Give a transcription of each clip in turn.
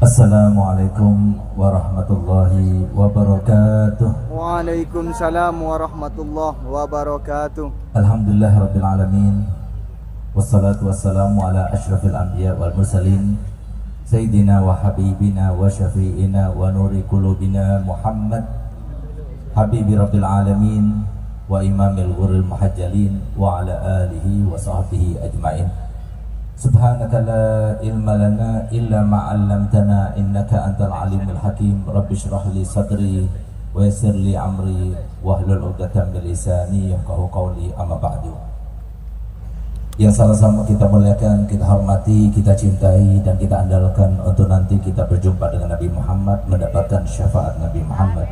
Assalamualaikum warahmatullahi wabarakatuh. Waalaikumsalam warahmatullahi wabarakatuh. Alhamdulillah rabbil alamin. Wassalatu wassalamu ala asyrafil anbiya wal mursalin Sayyidina wa habibina wa syafi'ina wa nuri qulubina Muhammad Habibi rabbil alamin wa imamil ghuril muhajjalin wa ala alihi wa sahbihi ajma'in. Subhanaka la ilma lana illa ma 'allamtana innaka antal alimul hakim. Rabbi shrah li sadri wa yassir li amri wahlul 'uqdatam min lisani yafqahu qawli, amma ba'du. Yang sama-sama kita muliakan, kita hormati, kita cintai dan kita andalkan untuk nanti kita berjumpa dengan Nabi Muhammad, mendapatkan syafaat Nabi Muhammad.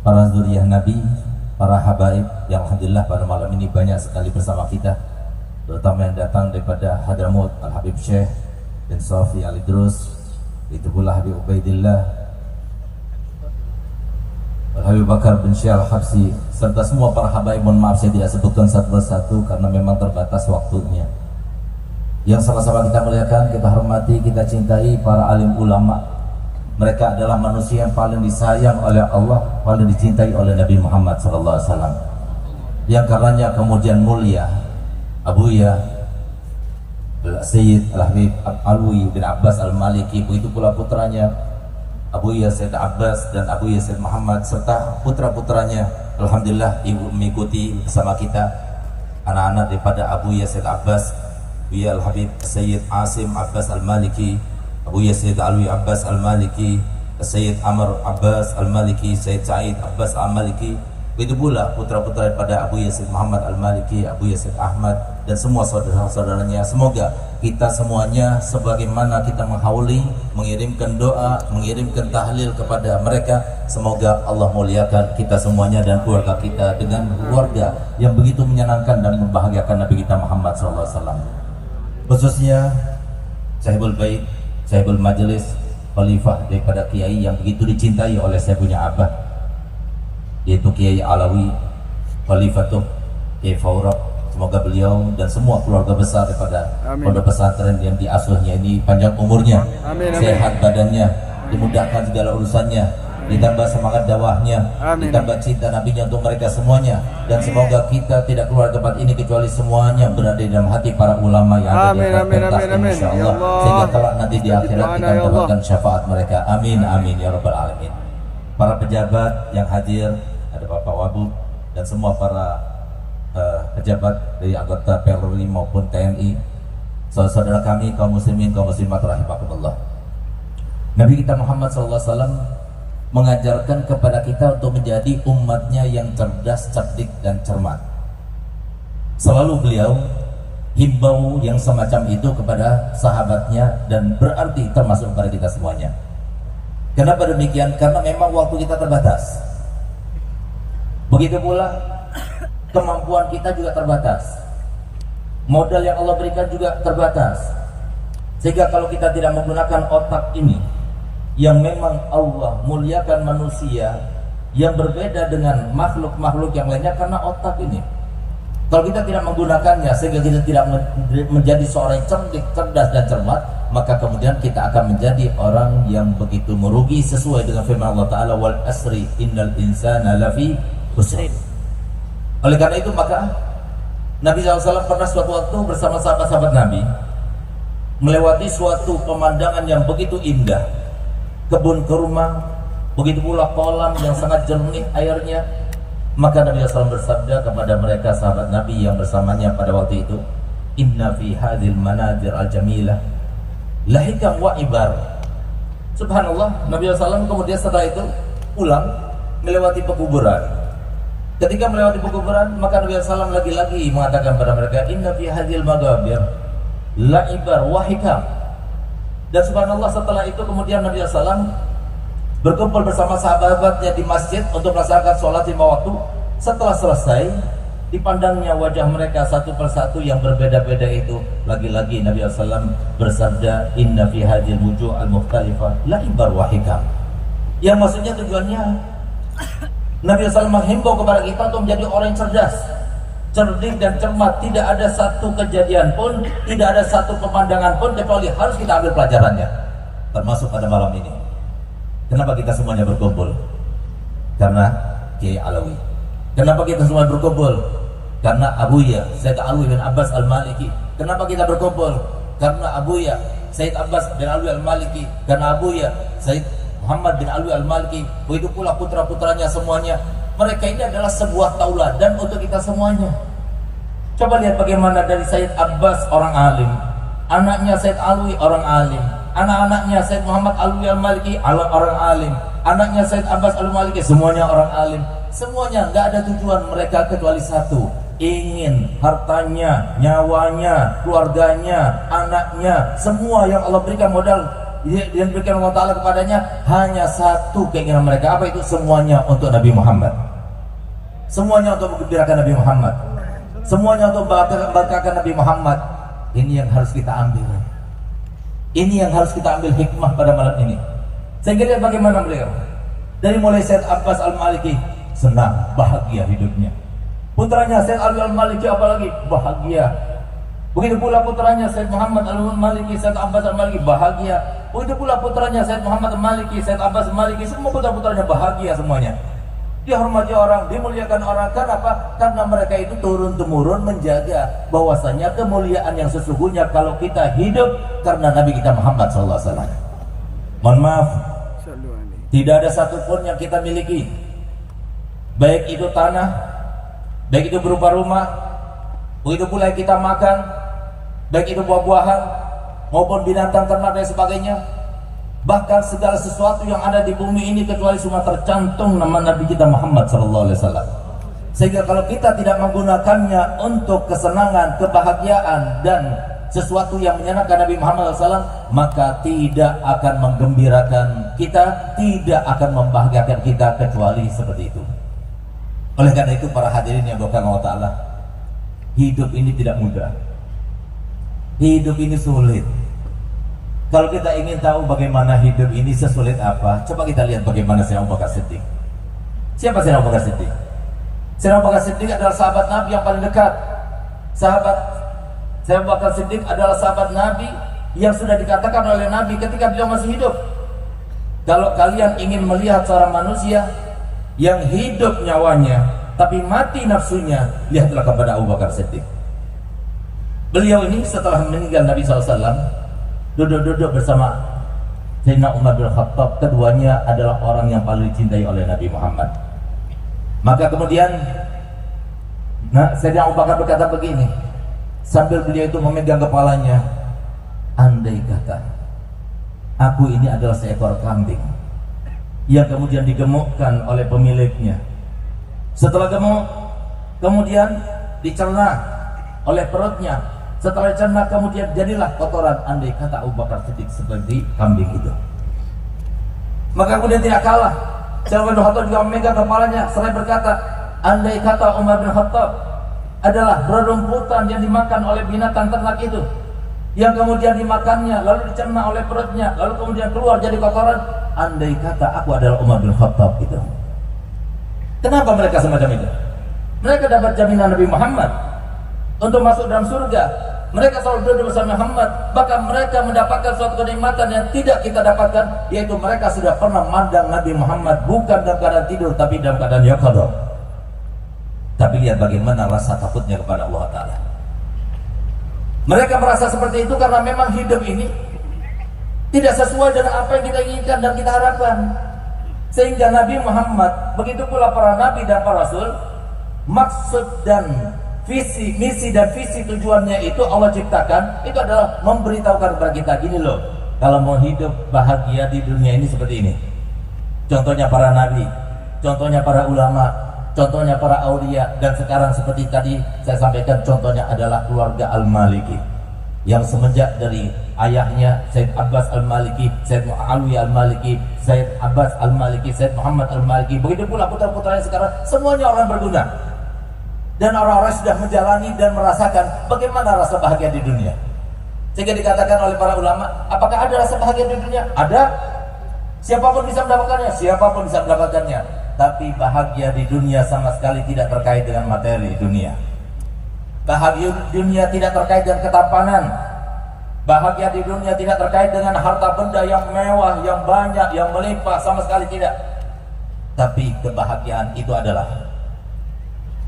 Para zuriyah Nabi, para habaib yang alhamdulillah pada malam ini banyak sekali bersama kita, terutama yang datang daripada Hadramut Al-Habib Syekh bin Sofi Al-Idrus, itu pula Habib Ubaidillah Al-Habib Bakar bin Syekh Al-Habsi, serta semua para habaib. Mohon maaf saya tidak sebutkan satu persatu karena memang terbatas waktunya. Yang sama-sama kita muliakan, kita hormati, kita cintai para alim ulama. Mereka adalah manusia yang paling disayang oleh Allah, paling dicintai oleh Nabi Muhammad SAW, yang karenanya kemudian mulia Abuya Sayyid Al-Habib Alwi bin Abbas Al-Maliki, begitu pula putranya Abuya Sayyid Abbas dan Abuya Sayyid Muhammad, serta putra-putranya. Alhamdulillah ibu mengikuti bersama kita anak-anak daripada Abuya Sayyid Abbas, Abuya Al-Habib Sayyid Asim Abbas Al-Maliki, Abuya Sayyid Alwi Abbas Al-Maliki, Sayyid Amr Abbas Al-Maliki, Sayyid Sa'id Abbas Al-Maliki. Begitu pula putra-putra daripada Abuya Sayyid Muhammad Al-Maliki, Abuya Sayyid Ahmad dan semua saudara-saudaranya. Semoga kita semuanya sebagaimana kita menghauli, mengirimkan doa, mengirimkan tahlil kepada mereka, semoga Allah muliakan kita semuanya dan keluarga kita dengan keluarga yang begitu menyenangkan dan membahagiakan Nabi kita Muhammad SAW. Khususnya Sahibul Bait, Sahibul Majelis, Khalifah daripada Kiai yang begitu dicintai oleh saya punya abah, yaitu Kiai Alawi Khalifatuh Kiai Fauraq. Semoga beliau dan semua keluarga besar daripada pondok pesantren yang diasuhnya ini panjang umurnya, sehat badannya, dimudahkan segala urusannya, ditambah semangat dakwahnya, ditambah cinta nabinya untuk mereka semuanya. Dan semoga kita tidak keluar tempat ini kecuali semuanya berada di dalam hati para ulama yang ada di atas pentas ini, insyaallah, sehingga kelak nanti di akhirat kita mendapatkan syafaat mereka. Amin amin ya rabbal alamin. Para pejabat yang hadir, ada Bapak Wabub dan semua para pejabat dari anggota Polri maupun TNI, saudara-saudara kami kaum muslimin kaum muslimat rahimakumullah. Nabi kita Muhammad SAW mengajarkan kepada kita untuk menjadi umatnya yang cerdas, cerdik dan cermat. Selalu beliau himbau yang semacam itu kepada sahabatnya dan berarti termasuk kepada kita semuanya. Kenapa demikian? Karena memang waktu kita terbatas. Begitu pula kemampuan kita juga terbatas, modal yang Allah berikan juga terbatas, sehingga kalau kita tidak menggunakan otak ini yang memang Allah muliakan manusia yang berbeda dengan makhluk-makhluk yang lainnya karena otak ini. Kalau kita tidak menggunakannya sehingga kita tidak menjadi seorang yang cerdik, cerdas dan cermat, maka kemudian kita akan menjadi orang yang begitu merugi sesuai dengan firman Allah Ta'ala, wal asri innal insana lafi khusr. Oleh karena itu maka Nabi SAW pernah suatu waktu bersama sahabat-sahabat Nabi melewati suatu pemandangan yang begitu indah, kebun kurma, begitu pula kolam yang sangat jernih airnya. Maka Nabi SAW bersabda kepada mereka sahabat Nabi yang bersamanya pada waktu itu, inna fi hadhil manadir al-jamilah lahikam wa ibar. Subhanallah, Nabi SAW kemudian setelah itu pulang melewati pekuburan. Ketika melewati pekuburan, maka Nabi SAW lagi-lagi mengatakan kepada mereka, inna fi hadhil magabir la ibar wa hikam. Dan subhanallah, setelah itu kemudian Nabi SAW berkumpul bersama sahabatnya di masjid untuk melaksanakan sholat 5 waktu. Setelah selesai, dipandangnya wajah mereka satu persatu yang berbeda-beda itu. Lagi-lagi Nabi SAW bersabda, inna fi hadhil wujuh al-mukhtalifah la ibar wa hikam. Yang maksudnya tujuannya Nabi SAW menghimbau kepada kita untuk menjadi orang yang cerdas, cerdik dan cermat. Tidak ada satu kejadian pun, tidak ada satu pemandangan pun kecuali harus kita ambil pelajarannya. termasuk pada malam ini. Kenapa kita semuanya berkumpul? Karena Kiai Alawi. Kenapa kita semua berkumpul? Karena Abuya Said Alwi bin Abbas Al-Maliki. Kenapa kita berkumpul? Karena Abuya Said Abbas bin Alwi Al-Maliki. Karena Abuya Said Muhammad bin Alwi Al-Maliki. Begitu pula putra-putranya semuanya. Mereka ini adalah sebuah tauladan untuk kita semuanya. Coba lihat bagaimana dari Said Abbas, orang alim, anaknya Said Alwi, orang alim, anak-anaknya Said Muhammad Alwi Al-Maliki, orang alim, anaknya Said Abbas Al-Maliki, semuanya orang alim. Semuanya nggak ada tujuan mereka kecuali satu, ingin hartanya, nyawanya, keluarganya, anaknya, semua yang Allah berikan modal yang diberikan Allah Ta'ala kepadanya, hanya satu keinginan mereka. Apa itu? Semuanya untuk Nabi Muhammad, semuanya untuk menggembirakan Nabi Muhammad, semuanya untuk membanggakan Nabi Muhammad. Ini yang harus kita ambil, ini yang harus kita ambil hikmah pada malam ini. Sehingga lihat bagaimana beliau dari mulai Said Abbas Al-Maliki senang, bahagia hidupnya. Putranya Said Alwi Al-Maliki apalagi bahagia. Begitu pula putranya Said Muhammad Al-Maliki, Said Abbas Al-Maliki bahagia. Begitu pula putranya Said Muhammad Al-Maliki, Said Abbas Al-Maliki, semua putra-putranya bahagia semuanya. Dihormati orang, dimuliakan orang. Karena apa? Karena mereka itu turun-temurun menjaga bahwasanya kemuliaan yang sesungguhnya kalau kita hidup karena Nabi kita Muhammad SAW. Mohon maaf, tidak ada satupun yang kita miliki, baik itu tanah, baik itu berupa rumah, begitu pula yang kita makan, baik itu buah-buahan maupun binatang ternak dan sebagainya, bahkan segala sesuatu yang ada di bumi ini kecuali semua tercantum nama Nabi kita Muhammad SAW. Sehingga kalau kita tidak menggunakannya untuk kesenangan, kebahagiaan dan sesuatu yang menyenangkan Nabi Muhammad SAW, maka tidak akan menggembirakan kita, tidak akan membahagiakan kita kecuali seperti itu. Oleh karena itu para hadirin yang berkah Allah Ta'ala, hidup ini tidak mudah, hidup ini sulit. Kalau kita ingin tahu bagaimana hidup ini sesulit apa, coba kita lihat bagaimana Sayyidina Abu Bakar Siddiq. Siapa Sayyidina Abu Bakar Siddiq? Sayyidina Abu Bakar Siddiq adalah sahabat Nabi yang paling dekat. Sayyidina Abu Bakar Siddiq adalah sahabat Nabi yang sudah dikatakan oleh Nabi ketika beliau masih hidup, kalau kalian ingin melihat seorang manusia yang hidup nyawanya tapi mati nafsunya, lihatlah kepada Abu Bakar Siddiq. Beliau ini setelah meninggal Nabi SAW, duduk-duduk bersama Sayyidina Umar bin Khattab. Keduanya adalah orang yang paling dicintai oleh Nabi Muhammad. Maka kemudian Sayyidina Abu Bakar berkata begini, sambil beliau itu memegang kepalanya, andai kata aku ini adalah seekor kambing yang kemudian digemukkan oleh pemiliknya, setelah gemuk kemudian dicerna oleh perutnya, setelah dicerna kemudian jadilah kotoran. Andai kata Abu Bakar Siddiq seperti kambing itu, maka kemudian tidak kalah Umar bin Khattab juga memegang kepalanya seraya berkata, andai kata Umar bin Khattab adalah rerumputan yang dimakan oleh binatang ternak itu, yang kemudian dimakannya lalu dicerna oleh perutnya, lalu kemudian keluar jadi kotoran, andai kata aku adalah Umar bin Khattab gitu. Kenapa mereka semacam itu? Mereka dapat jaminan Nabi Muhammad untuk masuk dalam surga. Mereka selalu duduk bersama Muhammad, bahkan mereka mendapatkan suatu kenikmatan yang tidak kita dapatkan, yaitu mereka sudah pernah mandang Nabi Muhammad bukan dalam keadaan tidur tapi dalam keadaan yaqadzah. Tapi lihat bagaimana rasa takutnya kepada Allah Ta'ala. Mereka merasa seperti itu karena memang hidup ini tidak sesuai dengan apa yang kita inginkan dan kita harapkan. Sehingga Nabi Muhammad, begitu pula para nabi dan para rasul, maksud dan visi, misi dan visi tujuannya itu Allah ciptakan, itu adalah memberitahukan kepada kita, gini loh, kalau mau hidup bahagia di dunia ini seperti ini. Contohnya para nabi, contohnya para ulama, contohnya para aulia, dan sekarang seperti tadi saya sampaikan, contohnya adalah keluarga Al-Maliki yang semenjak dari ayahnya Said Abbas Al-Maliki, Said Alwi Al-Maliki, Said Abbas Al-Maliki, Said Muhammad Al-Maliki, begitu pula putra-putranya sekarang semuanya orang berguna, dan orang-orang sudah menjalani dan merasakan bagaimana rasa bahagia di dunia. Sehingga dikatakan oleh para ulama, apakah ada rasa bahagia di dunia? Ada. Siapapun bisa mendapatkannya, siapapun bisa mendapatkannya. Tapi bahagia di dunia sama sekali tidak terkait dengan materi dunia. Bahagia di dunia tidak terkait dengan ketampanan. Bahagia di dunia tidak terkait dengan harta benda yang mewah, yang banyak, yang melimpah, sama sekali tidak. Tapi kebahagiaan itu adalah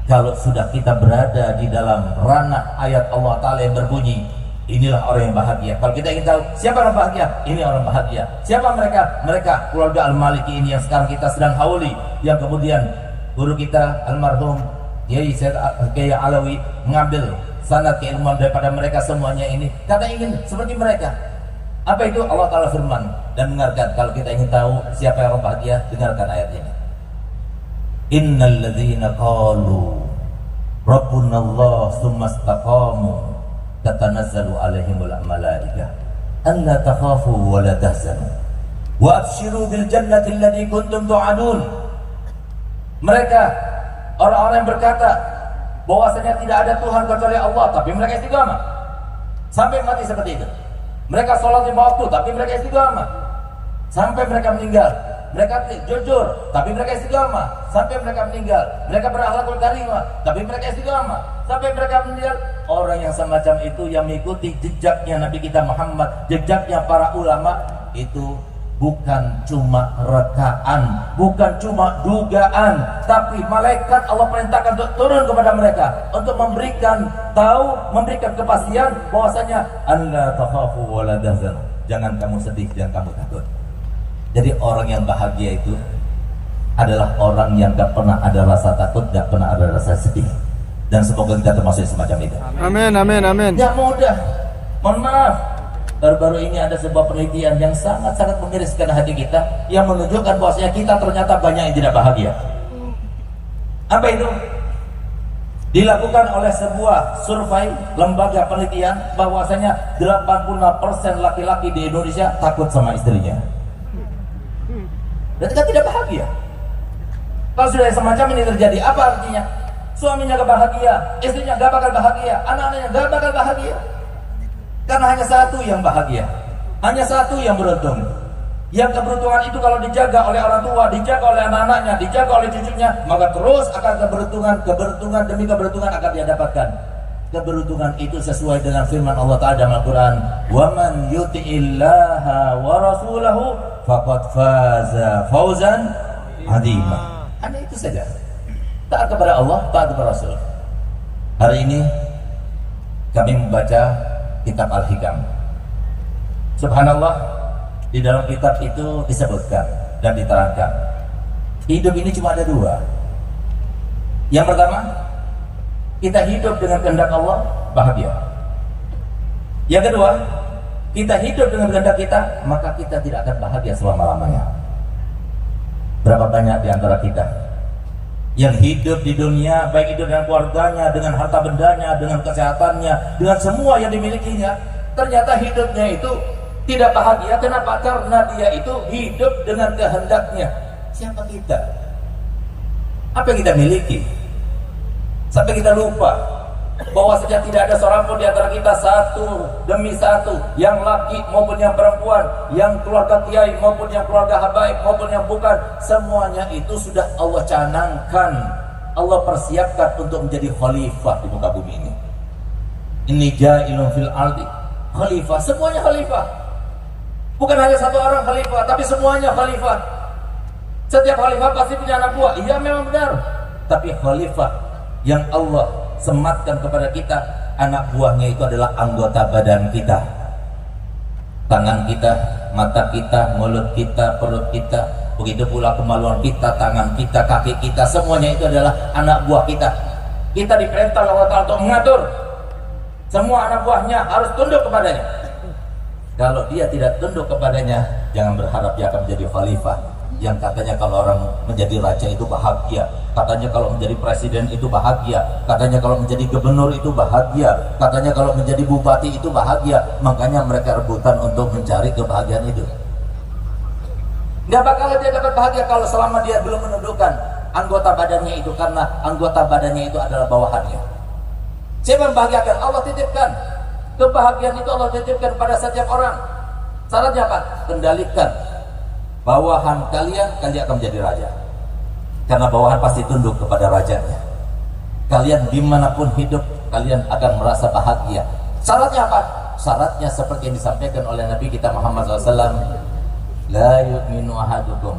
kalau sudah kita berada di dalam ranah ayat Allah Ta'ala yang berbunyi, inilah orang yang bahagia. Kalau kita ingin tahu siapa orang bahagia, ini orang bahagia. Siapa mereka? Mereka keluarga Al-Maliki ini yang sekarang kita sedang hauli, yang kemudian guru kita almarhum Yai Syed Kiai Alawi mengambil sanad keilmuan daripada mereka semuanya ini. Kata ingin seperti mereka. Apa itu? Allah Ta'ala firman dan dengarkan. Kalau kita ingin tahu siapa yang orang bahagia, dengarkan ayat ini. Innal ladzina qalu Rabbuna Allah tsumma istaqamu tatanazzalu alaihimul malaikah alla takhafu wa la tahzanu wa abshiru bil jannati allati kuntum tu'adun. Mereka orang-orang yang berkata bahwasanya tidak ada Tuhan kecuali Allah, tapi mereka istiqamah sampai mati seperti itu. Mereka sholat 5 waktu, tapi mereka istiqamah sampai mereka meninggal. Mereka jujur, tapi mereka istiqamah sampai mereka meninggal. Mereka berakhlakul karimah, tapi mereka istiqamah sampai mereka meninggal. Orang yang semacam itu yang mengikuti jejaknya Nabi kita Muhammad, jejaknya para ulama, itu bukan cuma rekaan, bukan cuma dugaan, tapi malaikat Allah perintahkan untuk turun kepada mereka untuk memberikan tahu, memberikan kepastian bahwasanya alla takhafu wa la tahzanu. Jangan kamu sedih, jangan kamu takut. Jadi orang yang bahagia itu adalah orang yang gak pernah ada rasa takut, gak pernah ada rasa sedih. Dan semoga kita termasuk semacam itu. Amin, amin, amin. Ya mudah. Mohon maaf, baru-baru ini ada sebuah penelitian yang sangat-sangat mengiriskan hati kita, yang menunjukkan bahwasanya kita ternyata banyak yang tidak bahagia. Apa itu? Dilakukan oleh sebuah survei lembaga penelitian bahwasanya 86% laki-laki di Indonesia takut sama istrinya. Berarti kan tidak bahagia. Kalau sudah semacam ini terjadi, apa artinya? Suaminya gak bahagia, istrinya gak bakal bahagia, anak-anaknya gak bakal bahagia. Karena hanya satu yang bahagia, hanya satu yang beruntung. Yang keberuntungan itu kalau dijaga oleh orang tua, dijaga oleh anak-anaknya, dijaga oleh cucunya, maka terus akan keberuntungan demi keberuntungan akan dia dapatkan. Keberuntungan itu sesuai dengan firman Allah Ta'ala dalam Al-Quran, وَمَنْ يُطِعِ wa rasulahu faqad faza fawzan 'azima. Hanya itu saja. Taat kepada Allah, taat kepada Rasul. Hari ini kami membaca kitab Al-Hikam. Subhanallah, di dalam kitab itu disebutkan dan diterangkan hidup ini cuma ada 2. Yang pertama, kita hidup dengan kehendak Allah, bahagia. Yang kedua, kita hidup dengan kehendak kita, maka kita tidak akan bahagia selama-lamanya. Berapa banyak di antara kita yang hidup di dunia, baik itu dengan keluarganya, dengan harta bendanya, dengan kesehatannya, dengan semua yang dimilikinya, ternyata hidupnya itu tidak bahagia. Kenapa? Karena dia itu hidup dengan kehendaknya. Siapa kita? Apa yang kita miliki? Sampai kita lupa bahwa sejak tidak ada seorang pun di antara kita satu demi satu, yang laki maupun yang perempuan, yang keluarga kiai maupun yang keluarga habaib maupun yang bukan, semuanya itu sudah Allah canangkan, Allah persiapkan untuk menjadi khalifah di muka bumi ini. Inni ja'ilun fil ardi khalifah, semuanya khalifah. Bukan hanya satu orang khalifah, tapi semuanya khalifah. Setiap khalifah pasti punya anak buah, iya memang benar. Tapi khalifah yang Allah sematkan kepada kita, anak buahnya itu adalah anggota badan kita. Tangan kita, mata kita, mulut kita, perut kita, begitu pula kemaluan kita, tangan kita, kaki kita, semuanya itu adalah anak buah kita. Kita diperintah Allah Ta'ala untuk mengatur. Semua anak buahnya harus tunduk kepadanya. Kalau dia tidak tunduk kepadanya, jangan berharap dia akan menjadi khalifah. Yang katanya kalau orang menjadi raja itu bahagia, katanya kalau menjadi presiden itu bahagia, katanya kalau menjadi gubernur itu bahagia, katanya kalau menjadi bupati itu bahagia. Makanya mereka rebutan untuk mencari kebahagiaan itu. Gak bakal dia dapat bahagia kalau selama dia belum menundukkan anggota badannya itu, karena anggota badannya itu adalah bawahannya. Siapa yang membahagiakan? Allah titipkan. Kebahagiaan itu Allah titipkan pada setiap orang. Syaratnya apa? Kendalikan bawahan kalian, kalian akan menjadi raja. Karena bawahan pasti tunduk kepada rajanya. Kalian dimanapun hidup, kalian akan merasa bahagia. Syaratnya apa? syaratnya seperti yang disampaikan oleh Nabi kita Muhammad SAW. La yu'minu ahadukum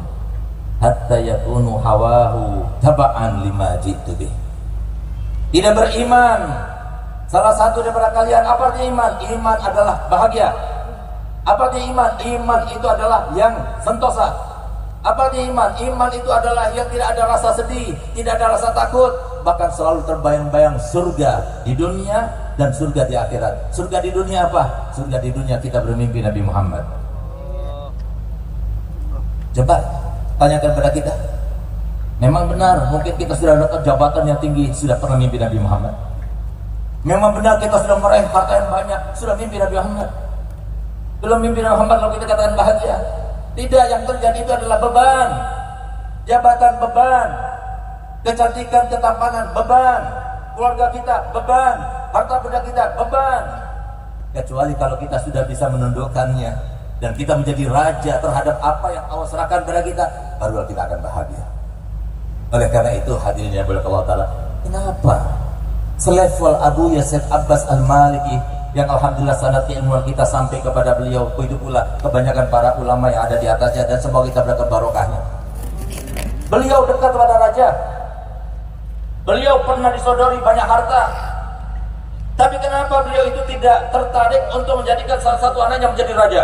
hatta yakunu hawahu taba'an lima ji'tu bih. Tidak beriman salah satu daripada kalian. Apa artinya iman? Iman adalah bahagia. Apa artinya iman? Iman itu adalah yang sentosa. Apa artinya iman? Iman itu adalah yang tidak ada rasa sedih, tidak ada rasa takut, bahkan selalu terbayang-bayang surga di dunia dan surga di akhirat. Surga di dunia apa? Surga di dunia kita bermimpi Nabi Muhammad. Coba tanyakan pada kita. Memang benar mungkin kita sudah dapat jabatan yang tinggi, sudah pernah mimpi Nabi Muhammad. Memang benar kita sudah meraih harta yang banyak, sudah mimpi Nabi Muhammad. Belum mimpi Nabi Muhammad lalu kita katakan bahagia. Tidak, yang terjadi itu adalah beban. Jabatan beban, kecantikan, ketampanan beban, keluarga kita beban, harta benda kita beban. Kecuali kalau kita sudah bisa menundukkannya dan kita menjadi raja terhadap apa yang Allah serahkan kepada kita, barulah kita akan bahagia. Oleh karena itu hadirin yang berkah Allah Ta'ala, kenapa selevel Abu Yazid Abbas Al-Maliki yang alhamdulillah sanad keilmuan kita sampai kepada beliau, begitu pula kebanyakan para ulama yang ada di atasnya, dan semoga kita berkat barokahnya. Beliau dekat kepada raja, beliau pernah disodori banyak harta, tapi kenapa beliau itu tidak tertarik untuk menjadikan salah satu anaknya menjadi raja?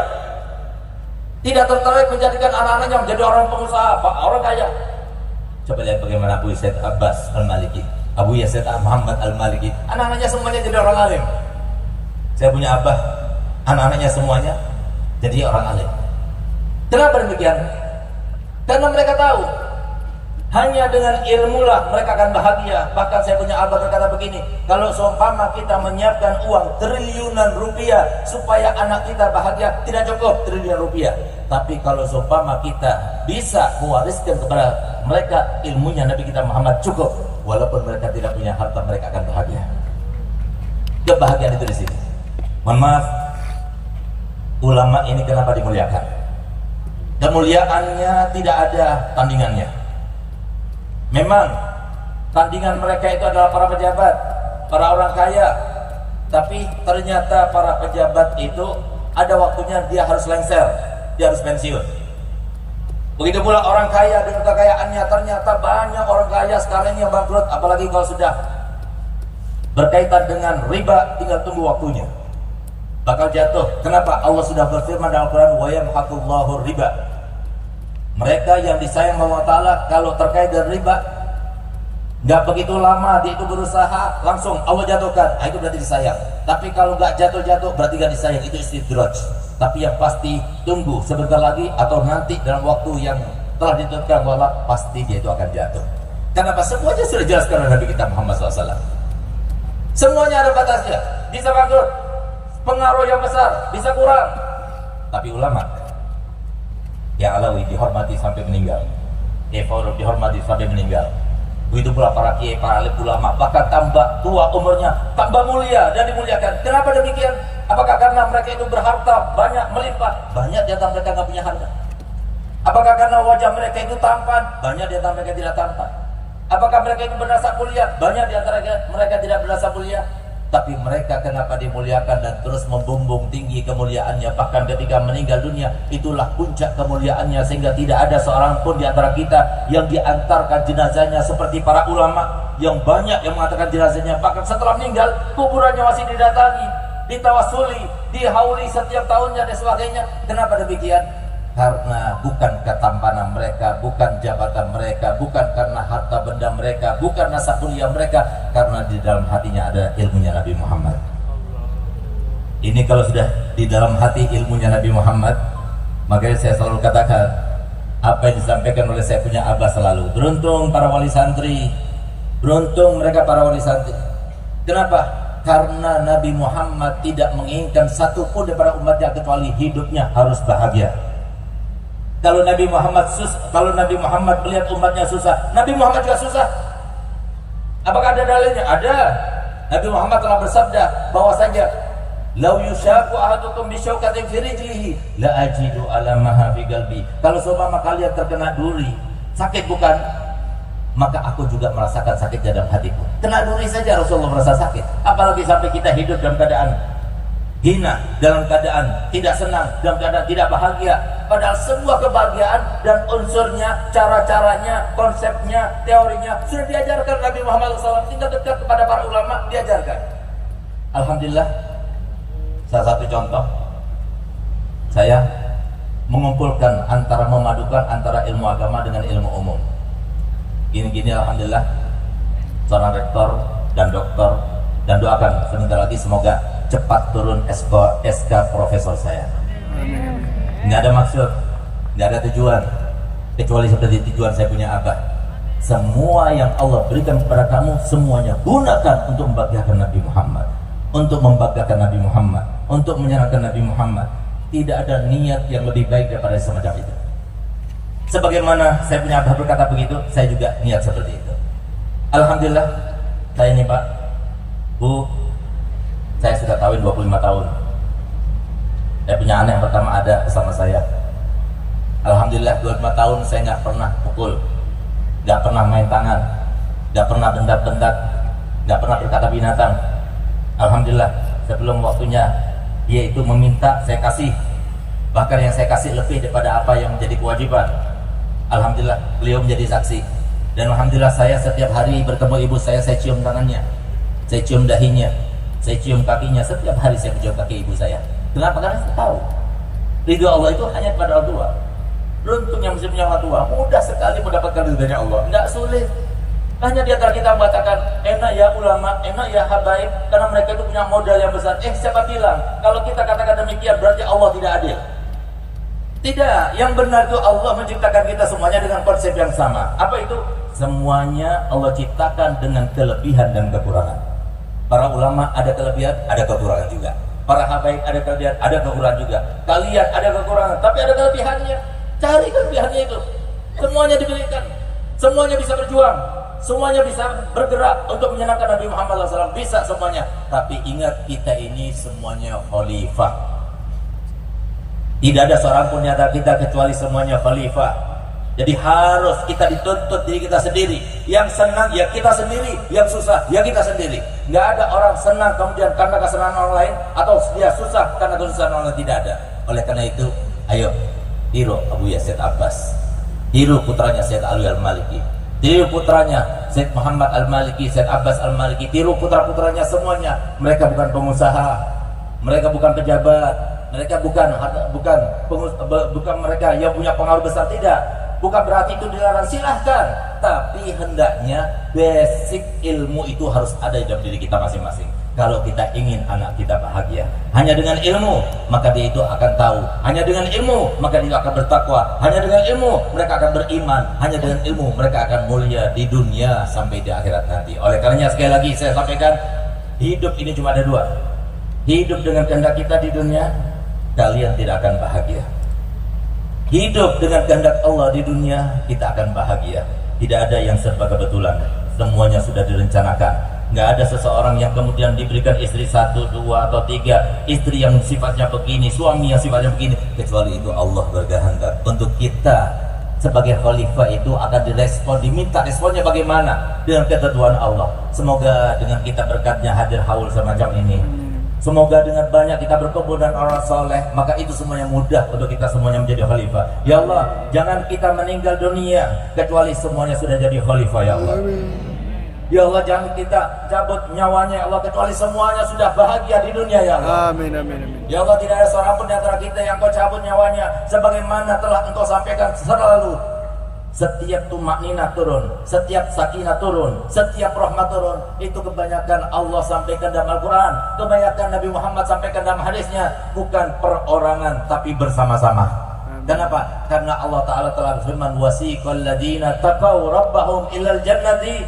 Tidak tertarik menjadikan anak-anaknya menjadi orang pengusaha, orang kaya. Coba lihat bagaimana Abu Yazid Abbas Al-Maliki, Abu Yazid Muhammad Al-Maliki, anak-anaknya semuanya jadi orang alim. Saya punya abah, anak-anaknya semuanya jadi orang alim. Kenapa demikian? Karena mereka tahu hanya dengan ilmulah mereka akan bahagia. Bahkan saya punya abah berkata begini, kalau seumpama kita menyiapkan uang triliunan rupiah supaya anak kita bahagia, tidak cukup triliun rupiah. Tapi kalau seumpama kita bisa mewariskan kepada mereka ilmunya Nabi kita Muhammad, cukup. Walaupun mereka tidak punya harta, mereka akan bahagia. Kebahagiaan itu di sini. Mohon maaf, ulama ini kenapa dimuliakan? Kemuliaannya tidak ada tandingannya. Memang tandingan mereka itu adalah para pejabat, para orang kaya. Tapi ternyata para pejabat itu ada waktunya dia harus lengser, dia harus pensiun. Begitu pula orang kaya dengan kekayaannya. Ternyata banyak orang kaya sekarang ini yang bangkrut, apalagi kalau sudah berkaitan dengan riba, tinggal tunggu waktunya bakal jatuh. Kenapa? Allah sudah berfirman dalam Al-Quran, wa yamhaqullahu riba. Mereka yang disayang Allah Ta'ala kalau terkait dengan riba, nggak begitu lama dia itu berusaha, langsung Allah jatuhkan, itu berarti disayang. Tapi kalau nggak jatuh-jatuh berarti nggak disayang, itu istidraj. Tapi yang pasti tunggu sebentar lagi atau nanti dalam waktu yang telah ditentukan Allah, pasti dia itu akan jatuh. Kenapa? Semuanya sudah jelas karena Nabi kita Muhammad SAW. Semuanya ada batasnya, bisa bangkrut, pengaruh yang besar, bisa kurang. Tapi ulama ya Alawi dihormati sampai meninggal, ya Farouk dihormati sampai meninggal. Begitu pula para kiai, para alim ulama, bahkan tambah tua umurnya, tambah mulia dan dimuliakan. Kenapa demikian? Apakah karena mereka itu berharta banyak melimpah? Banyak di antara mereka nggak punya harta. Apakah karena wajah mereka itu tampan? Banyak di antara mereka tidak tampan. Apakah mereka itu bernasab mulia? Banyak di antara mereka tidak bernasab mulia. Tapi mereka kenapa dimuliakan dan terus membumbung tinggi kemuliaannya, bahkan ketika meninggal dunia itulah puncak kemuliaannya, sehingga tidak ada seorang pun di antara kita yang diantarkan jenazahnya seperti para ulama yang banyak yang mengatakan jenazahnya, bahkan setelah meninggal kuburannya masih didatangi, ditawasuli, dihauli setiap tahunnya dan sebagainya. Kenapa demikian? Karena bukan ketampanan mereka, bukan jabatan mereka, bukan karena harta benda mereka, bukan nasab mulia mereka, karena di dalam hatinya ada ilmunya Nabi Muhammad. Ini kalau sudah di dalam hati ilmunya Nabi Muhammad, makanya saya selalu katakan apa yang disampaikan oleh saya punya abah selalu, beruntung para wali santri, beruntung mereka para wali santri. Kenapa? Karena Nabi Muhammad tidak menginginkan satu pun daripada umatnya kecuali hidupnya harus bahagia. Kalau Nabi Muhammad melihat umatnya susah, Nabi Muhammad juga susah. Apakah ada dalilnya? Ada. Nabi Muhammad telah bersabda bahwasanya lau yushaku ahadukum bisyaukatin fi rijlihi la ajidu alamaha fi qalbi. Kalau seumpama kalian terkena duri, sakit bukan? Maka aku juga merasakan sakit dalam hatiku. Kena duri saja Rasulullah merasa sakit, apalagi sampai kita hidup dalam keadaan hina, dalam keadaan tidak senang, dalam keadaan tidak bahagia. Padahal semua kebahagiaan dan unsurnya, cara-caranya, konsepnya, teorinya sudah diajarkan Nabi Muhammad SAW. Tinggal dekat kepada para ulama, diajarkan. Alhamdulillah, salah satu contoh, saya mengumpulkan antara, memadukan antara ilmu agama dengan ilmu umum. Gini-gini alhamdulillah, seorang rektor dan doktor, dan doakan sebentar lagi semoga cepat turun SK profesor saya. Nggak ada maksud, nggak ada tujuan, kecuali seperti tujuan saya punya abah. Semua yang Allah berikan kepada kamu, semuanya gunakan untuk membanggakan Nabi Muhammad, untuk membanggakan Nabi Muhammad, untuk menyenangkan Nabi Muhammad. Tidak ada niat yang lebih baik daripada semacam itu. Sebagaimana saya punya abah berkata begitu, saya juga niat seperti itu. Alhamdulillah, saya ini Pak, Bu, saya sudah kawin 25 tahun. Saya punya anak yang pertama ada bersama saya. Alhamdulillah 25 tahun saya nggak pernah pukul, nggak pernah main tangan, nggak pernah bentak-bentak, nggak pernah berkata binatang. Alhamdulillah sebelum waktunya dia itu meminta, saya kasih. Bahkan yang saya kasih lebih daripada apa yang menjadi kewajiban. Alhamdulillah beliau menjadi saksi. Dan alhamdulillah saya setiap hari bertemu ibu saya cium tangannya, saya cium dahinya, saya cium kakinya. Setiap hari saya mencium kaki ibu saya. Kenapa? Karena saya tahu ridho Allah itu hanya pada orang tua. Beruntung yang mesti punya orang tua, mudah sekali mendapatkan ridhonya Allah, tidak sulit. Hanya di antara kita mengatakan enak ya ulama, enak ya habaib, karena mereka itu punya modal yang besar. Siapa bilang kalau kita katakan demikian berarti Allah tidak adil? Tidak, yang benar itu Allah menciptakan kita semuanya dengan konsep yang sama. Apa itu? Semuanya Allah ciptakan dengan kelebihan dan kekurangan. Para ulama ada kelebihan, ada kekurangan juga. Para habaib ada kelebihan, ada kekurangan juga. Kalian ada kekurangan, tapi ada kelebihannya. Cari kelebihannya itu. Semuanya diberikan, semuanya bisa berjuang, semuanya bisa bergerak untuk menyenangkan Nabi Muhammad SAW. Bisa semuanya. Tapi ingat, kita ini semuanya khalifah. Tidak ada seorang pun di antara kita kecuali semuanya khalifah. Jadi harus kita dituntut diri kita sendiri. Yang senang ya kita sendiri, yang susah ya kita sendiri. Nggak ada orang senang kemudian karena kesenangan orang lain, atau dia susah karena kesusahan orang lain, tidak ada. Oleh karena itu, ayo tiru Abu Yazid Abbas, tiru putranya Sayyid Ali Al-Maliki, tiru putranya Sayyid Muhammad Al-Maliki, Sayyid Abbas Al-Maliki, tiru putra-putranya semuanya. Mereka bukan pengusaha, mereka bukan pejabat, mereka bukan mereka yang punya pengaruh besar, tidak. Bukan berarti itu dilarang, silahkan. Tapi hendaknya basic ilmu itu harus ada di dalam diri kita masing-masing. Kalau kita ingin anak kita bahagia, hanya dengan ilmu maka dia itu akan tahu. Hanya dengan ilmu maka dia akan bertakwa. Hanya dengan ilmu mereka akan beriman. Hanya dengan ilmu mereka akan mulia di dunia sampai di akhirat nanti. Oleh karenanya sekali lagi saya sampaikan, hidup ini cuma ada dua. Hidup dengan kehendak kita di dunia, kalian tidak akan bahagia. Hidup dengan kehendak Allah di dunia, kita akan bahagia. Tidak ada yang serba kebetulan, semuanya sudah direncanakan. Nggak ada seseorang yang kemudian diberikan istri 1, 2, atau 3, istri yang sifatnya begini, suami yang sifatnya begini, kecuali itu Allah berkehendak. Untuk kita sebagai khalifah itu akan direspon, diminta responnya bagaimana dengan ketentuan Allah. Semoga dengan kita berkatnya hadir haul semacam ini, semoga dengan banyak kita berkumpul dan orang soleh, maka itu semuanya mudah untuk kita semuanya menjadi khalifah. Ya Allah, jangan kita meninggal dunia kecuali semuanya sudah jadi khalifah ya Allah. Ya Allah, jangan kita cabut nyawanya ya Allah kecuali semuanya sudah bahagia di dunia ya Allah. Amin, amin, amin. Ya Allah, tidak ada seorang pun di antara kita yang kau cabut nyawanya, sebagaimana telah engkau sampaikan selalu. Setiap tumakninah turun, setiap sakinah turun, setiap rahmat turun, itu kebanyakan Allah sampaikan dalam Al-Quran, kebanyakan Nabi Muhammad sampaikan dalam hadisnya, bukan perorangan tapi bersama-sama. Kenapa? Karena Allah Ta'ala telah berfirman, wasiqal ladina taqaw rabbahum ilal jannati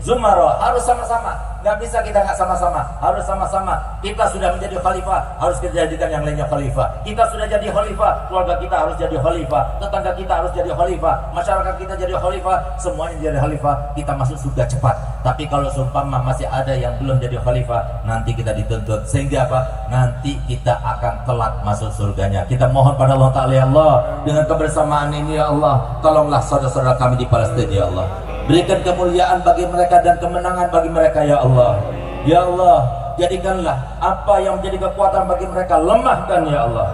zumara. Harus sama-sama, nggak bisa kita nggak sama-sama, harus sama-sama. Kita sudah menjadi khalifah, harus kita jadikan yang lainnya khalifah. Kita sudah jadi khalifah, keluarga kita harus jadi khalifah, tetangga kita harus jadi khalifah, masyarakat kita jadi khalifah, semuanya jadi khalifah. Kita masuk surga cepat. Tapi kalau seumpama masih ada yang belum jadi khalifah, nanti kita dituntut. Sehingga apa? Nanti kita akan telat masuk surganya. Kita mohon pada Allah Ta'ala, ya Allah, dengan kebersamaan ini ya Allah, tolonglah saudara-saudara kami di Palestina ya Allah. Berikan kemuliaan bagi mereka dan kemenangan bagi mereka ya Allah. Ya Allah, jadikanlah apa yang menjadi kekuatan bagi mereka lemahkan ya Allah.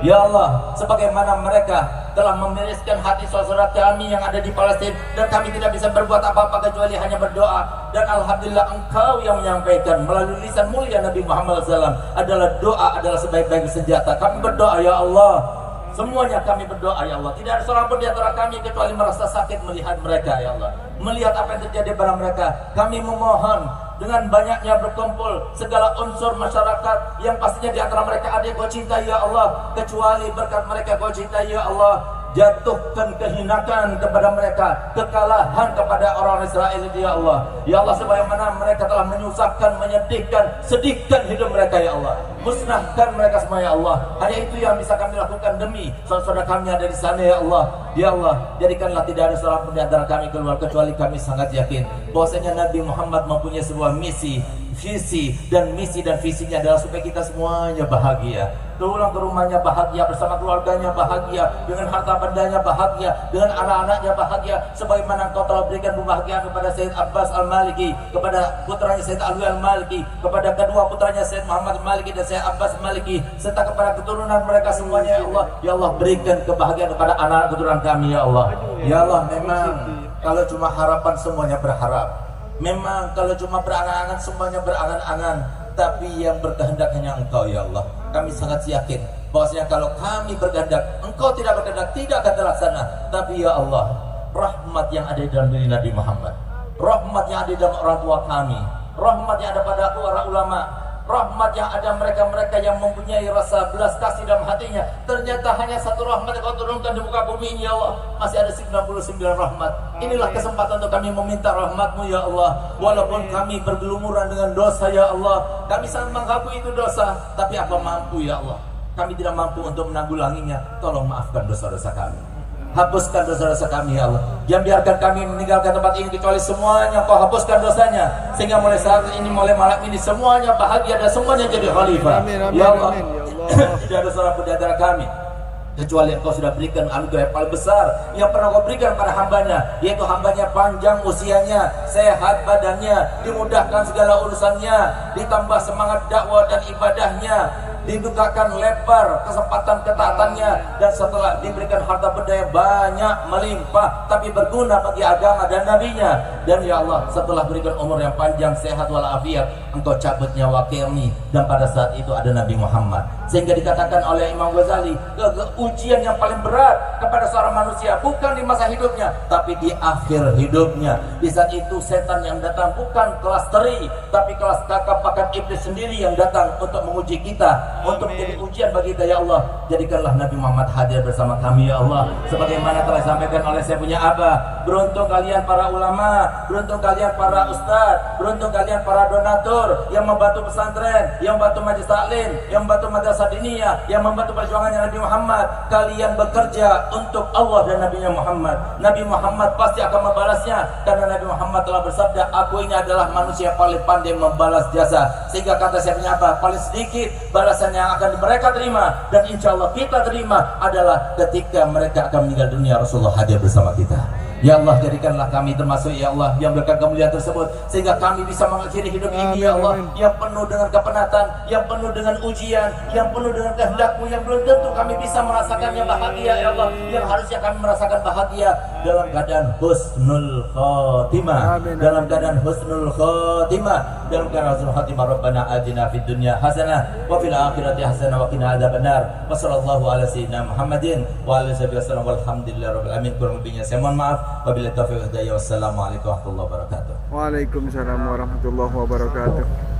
Ya Allah, sebagaimana mereka telah memiriskan hati saudara kami yang ada di Palestina, dan kami tidak bisa berbuat apa-apa kecuali hanya berdoa. Dan alhamdulillah Engkau yang menyampaikan melalui lisan mulia Nabi Muhammad SAW adalah doa adalah sebaik-baik senjata. Kami berdoa ya Allah, semuanya kami berdoa ya Allah. Tidak ada seorang pun di antara kami kecuali merasa sakit melihat mereka ya Allah, melihat apa yang terjadi pada mereka. Kami memohon dengan banyaknya berkumpul segala unsur masyarakat yang pastinya di antara mereka ada yang Kau cintai ya Allah, kecuali berkat mereka Kau cintai ya Allah, jatuhkan kehinakan kepada mereka, kekalahan kepada orang Israel ya Allah. Ya Allah, sebagaimana mereka telah menyusahkan, menyedihkan, sedihkan hidup mereka ya Allah, musnahkan mereka semua ya Allah. Hanya itu yang bisa kami lakukan demi saudara kami ada di sana ya Allah. Ya Allah, jadikanlah tidak ada seorang pun di antara kami keluar kecuali kami sangat yakin bahwasanya Nabi Muhammad mempunyai sebuah misi, visi dan visinya adalah supaya kita semuanya bahagia. Pulang ke rumahnya bahagia, bersama keluarganya bahagia, dengan harta bendanya bahagia, dengan anak-anaknya bahagia, sebagaimana Engkau telah berikan kebahagiaan kepada Sayyid Abbas Al-Maliki, kepada putranya Sayyid Alwi Al-Maliki, kepada kedua putranya Sayyid Muhammad Al-Maliki dan Sayyid Abbas Al-Maliki, serta kepada keturunan mereka semuanya ya Allah. Ya Allah, berikan kebahagiaan kepada anak keturunan kami ya Allah. Ya Allah, memang kalau cuma harapan semuanya berharap, memang kalau cuma berangan-angan semuanya berangan-angan, tapi yang berkehendak hanya Engkau ya Allah. Kami sangat yakin bahwasanya kalau kami berkehendak, Engkau tidak berkehendak, tidak akan terlaksana. Tapi ya Allah, rahmat yang ada di dalam diri Nabi Muhammad, rahmat yang ada di dalam orang tua kami, rahmat yang ada pada para ulama, rahmat yang ada mereka-mereka yang mempunyai rasa belas kasih dalam hatinya, ternyata hanya satu rahmat yang Kau turunkan di muka bumi ini ya Allah. Masih ada 99 rahmat. Inilah kesempatan untuk kami meminta rahmat-Mu ya Allah. Walaupun kami bergelumuran dengan dosa ya Allah, kami sangat mengakui itu dosa, tapi apa mampu ya Allah, kami tidak mampu untuk menanggulanginya. Tolong maafkan dosa-dosa kami, hapuskan dosa-dosa kami ya Allah. Jangan biarkan kami meninggalkan tempat ini kecuali semuanya Kau hapuskan dosanya, sehingga mulai saat ini, mulai malam ini semuanya bahagia dan semuanya jadi khalifah. Ya Allah, tidak ada seorang pun di antara kami kecuali Engkau sudah berikan anugerah yang paling besar yang pernah Kau berikan pada hambanya, yaitu hambanya panjang usianya, sehat badannya, dimudahkan segala urusannya, ditambah semangat dakwah dan ibadahnya, dibukakan lebar kesempatan ketaatannya, dan setelah diberikan harta benda yang banyak melimpah tapi berguna bagi agama dan nabinya. Dan ya Allah, setelah berikan umur yang panjang, sehat walafiat, Engkau cabut nyawa kami, dan pada saat itu ada Nabi Muhammad, sehingga dikatakan oleh Imam Ghazali, ujian yang paling berat kepada seorang manusia bukan di masa hidupnya, tapi di akhir hidupnya. Di saat itu setan yang datang bukan kelas teri, tapi kelas kakap bahkan iblis sendiri yang datang untuk menguji kita, untuk menjadi ujian bagi kita ya Allah. Jadikanlah Nabi Muhammad hadir bersama kami ya Allah, sebagaimana telah disampaikan oleh saya punya abah. Beruntung kalian para ulama, beruntung kalian para ustadz, beruntung kalian para donatur yang membantu pesantren, yang membantu majelis taklim, yang membantu madrasah diniyah, yang membantu perjuangannya Nabi Muhammad. Kalian bekerja untuk Allah dan Nabi Muhammad. Nabi Muhammad pasti akan membalasnya, karena Nabi Muhammad telah bersabda, aku ini adalah manusia yang paling pandai membalas jasa. Sehingga kata saya punya apa, paling sedikit balasan yang akan mereka terima, dan insya Allah kita terima, adalah ketika mereka akan meninggal dunia Rasulullah hadir bersama kita. Ya Allah, jadikanlah kami termasuk ya Allah yang berkat kemuliaan tersebut, sehingga kami bisa mengakhiri hidup ini ya Allah yang penuh dengan kepenatan, yang penuh dengan ujian, yang penuh dengan kehendak-Mu, yang belum tentu kami bisa merasakannya bahagia ya Allah, yang harusnya kami merasakan bahagia dalam keadaan husnul khotimah, dalam keadaan husnul khotimah, dalam keadaan husnul khotimah. Rabbana atina fid dunya hasanah wa fil akhirati hasanah wa qina adzabannar. Wa sallallahu ala sayyidina Muhammadin wa ala alihi wasallam, walhamdulillahi rabbil alamin. Kurang lebihnya saya mohon maaf. Wabillahi taufiq wal hidayah. Wassalamualaikum warahmatullahi wabarakatuh. Waalaikumsalam warahmatullahi wabarakatuh.